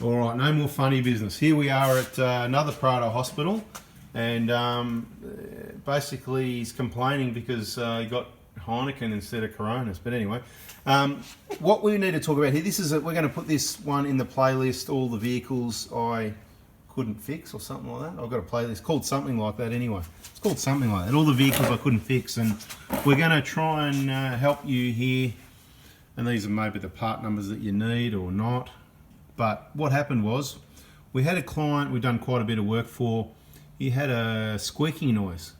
All right, no more funny business. Here we are at another Prado hospital, and basically he's complaining because he got Heineken instead of Coronas. But anyway, what we need to talk about here, we're going to put this one in the playlist, all the vehicles I couldn't fix or something like that. I've got a playlist called something like that anyway. It's called something like that, all the vehicles I couldn't fix, and we're going to try and help you here. And these are maybe the part numbers that you need or not. But what happened was, we had a client we've done quite a bit of work for. He had a squeaking noise.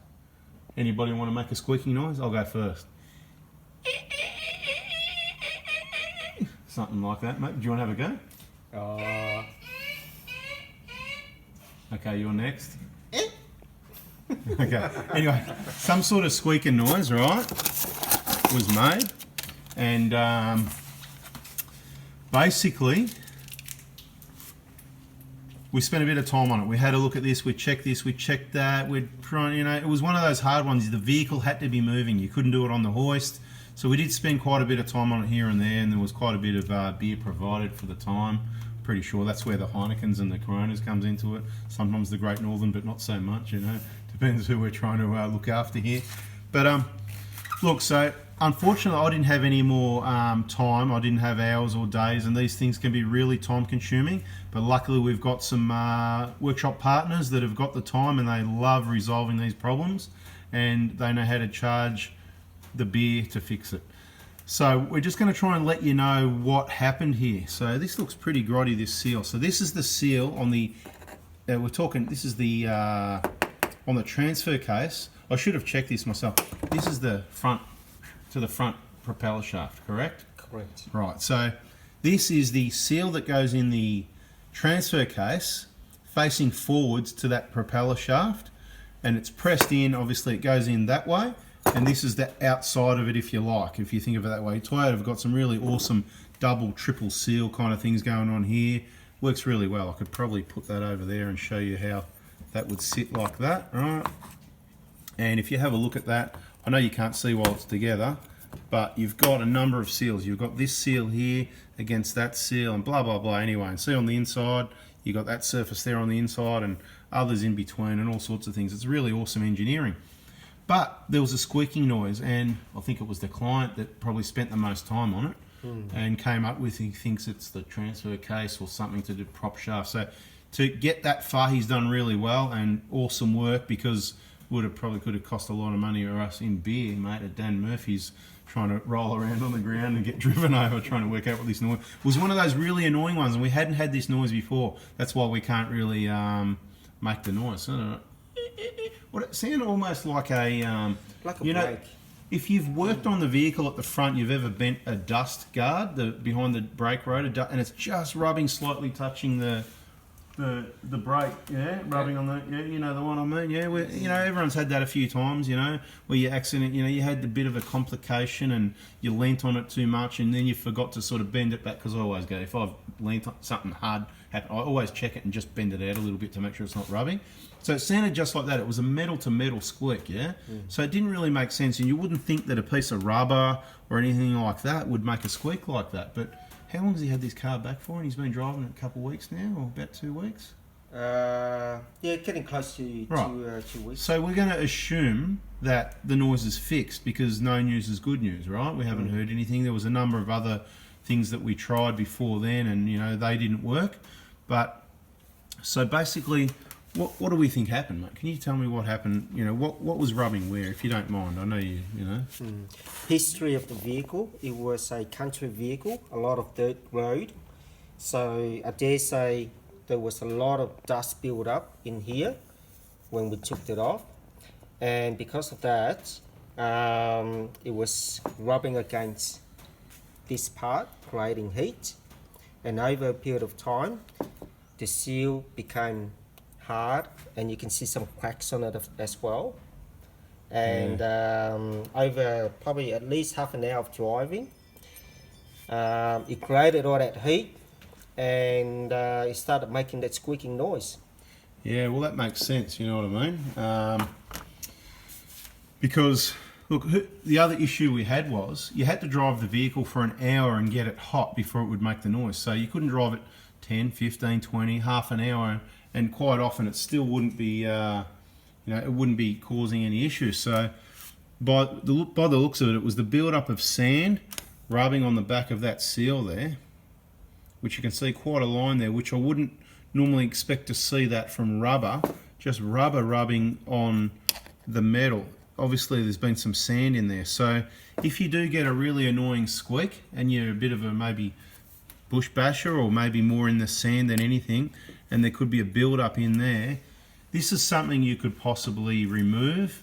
Anybody want to make a squeaking noise? I'll go first. Something like that, mate. Do you want to have a go? Okay, you're next. Okay, anyway, some sort of squeaking noise, right, was made. And basically, we spent a bit of time on it. We had a look at this, we checked that, we'd try, it was one of those hard ones. The vehicle had to be moving. You couldn't do it on the hoist. So we did spend quite a bit of time on it here and there, and there was quite a bit of beer provided for the time. Pretty sure that's where the Heinekens and the Coronas comes into it. Sometimes the Great Northern, but not so much, Depends who we're trying to look after here. But look, so unfortunately I didn't have any more time. I didn't have hours or days, and these things can be really time consuming. But luckily we've got some workshop partners that have got the time, and they love resolving these problems, and they know how to charge the beer to fix it. So we're just going to try and let you know what happened here. So this looks pretty grotty, this seal. So this is the seal on the, this is the, on the transfer case. I should have checked this myself. This is the front, to the front propeller shaft, correct? Correct. Right, so this is the seal that goes in the transfer case facing forwards to that propeller shaft, and it's pressed in. Obviously it goes in that way, and this is the outside of it, if you like, if you think of it that way. Toyota have got some really awesome double, triple seal kind of things going on here. Works really well. I could probably put that over there and show you how that would sit like that, right? And if you have a look at that, I know you can't see while it's together, but you've got a number of seals. You've got this seal here against that seal and blah, blah, blah. Anyway, and see on the inside, you've got that surface there on the inside and others in between and all sorts of things. It's really awesome engineering. But there was a squeaking noise, and I think it was the client that probably spent the most time on it and came up with, he thinks it's the transfer case or something to do prop shaft. So to get that far, he's done really well and awesome work, because probably could have cost a lot of money for us in beer, mate, at Dan Murphy's, trying to roll around on the ground and get driven over trying to work out what this noise was. One of those really annoying ones, and we hadn't had this noise before. That's why we can't really make the noise. What it sounded almost like a brake. If you've worked on the vehicle at the front, you've ever bent a dust guard behind the brake rotor, and it's just rubbing, slightly touching the brake, rubbing on the, you know the one I mean, everyone's had that a few times, where you accident, you had a bit of a complication and you leant on it too much, and then you forgot to sort of bend it back, because I always go, if I've leant on something hard happen, I always check it and just bend it out a little bit to make sure it's not rubbing. So it sounded just like that. It was a metal to metal squeak, So it didn't really make sense, and you wouldn't think that a piece of rubber or anything like that would make a squeak like that. But how long has he had this car back for? And he's been driving it a couple of weeks now, or about 2 weeks? Yeah, getting close to 2 weeks. So we're going to assume that the noise is fixed, because no news is good news, right? We haven't heard anything. There was a number of other things that we tried before then, and they didn't work. But so basically, what do we think happened, mate? Can you tell me what happened? What was rubbing where, if you don't mind? I know you. History of the vehicle. It was a country vehicle, a lot of dirt road. So I dare say there was a lot of dust built up in here when we took it off, and because of that, it was rubbing against this part, creating heat, and over a period of time, the seal became hard, and you can see some cracks on it as well. And over probably at least half an hour of driving, it created all that heat, and it started making that squeaking noise. Yeah, well, that makes sense, you know what I mean? Because, look, the other issue we had was you had to drive the vehicle for an hour and get it hot before it would make the noise. So you couldn't drive it 10, 15, 20, half an hour, and quite often it still wouldn't be, it wouldn't be causing any issues. So by the looks of it, it was the build-up of sand rubbing on the back of that seal there, which you can see quite a line there, which I wouldn't normally expect to see that from rubber, just rubber rubbing on the metal. Obviously there's been some sand in there. So if you do get a really annoying squeak and you're a bit of a maybe bush basher or maybe more in the sand than anything, and there could be a build up in there, this is something you could possibly remove.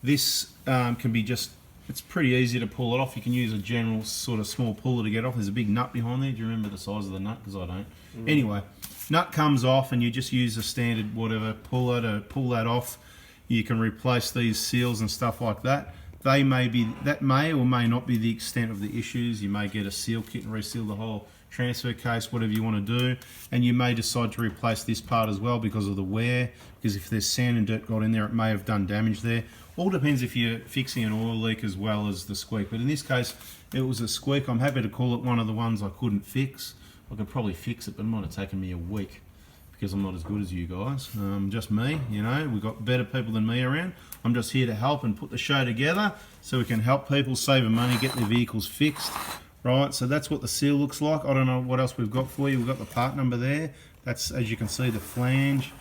This can be just, it's pretty easy to pull it off. You can use a general sort of small puller to get off. There's a big nut behind there. Do you remember the size of the nut? Because I don't. Anyway, nut comes off and you just use a standard whatever puller to pull that off. You can replace these seals and stuff like that. That may or may not be the extent of the issues. You may get a seal kit and reseal the whole transfer case, whatever you want to do, and you may decide to replace this part as well because of the wear, because if there's sand and dirt got in there, it may have done damage there. All depends if you're fixing an oil leak as well as the squeak, but in this case it was a squeak. I'm happy to call it one of the ones I couldn't fix. I could probably fix it, but it might have taken me a week because I'm not as good as you guys. Just me, we've got better people than me around. I'm just here to help and put the show together so we can help people save money, get their vehicles fixed. Right, so that's what the seal looks like. I don't know what else we've got for you. We've got the part number there. That's, as you can see, the flange.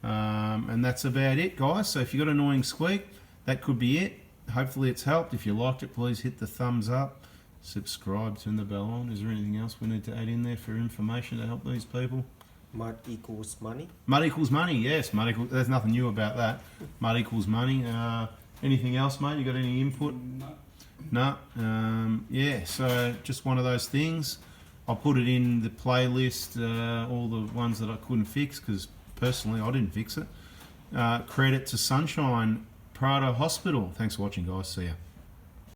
And that's about it, guys. So if you've got an annoying squeak, that could be it. Hopefully it's helped. If you liked it, please hit the thumbs up. Subscribe, turn the bell on. Is there anything else we need to add in there for information to help these people? Mud equals money. Mud equals money, yes. There's nothing new about that. Mud equals money. Anything else, mate? You got any input? No. Yeah, so just one of those things. I'll put it in the playlist, all the ones that I couldn't fix, because personally I didn't fix it. Credit to Sunshine Prado Hospital. Thanks for watching, guys. See ya.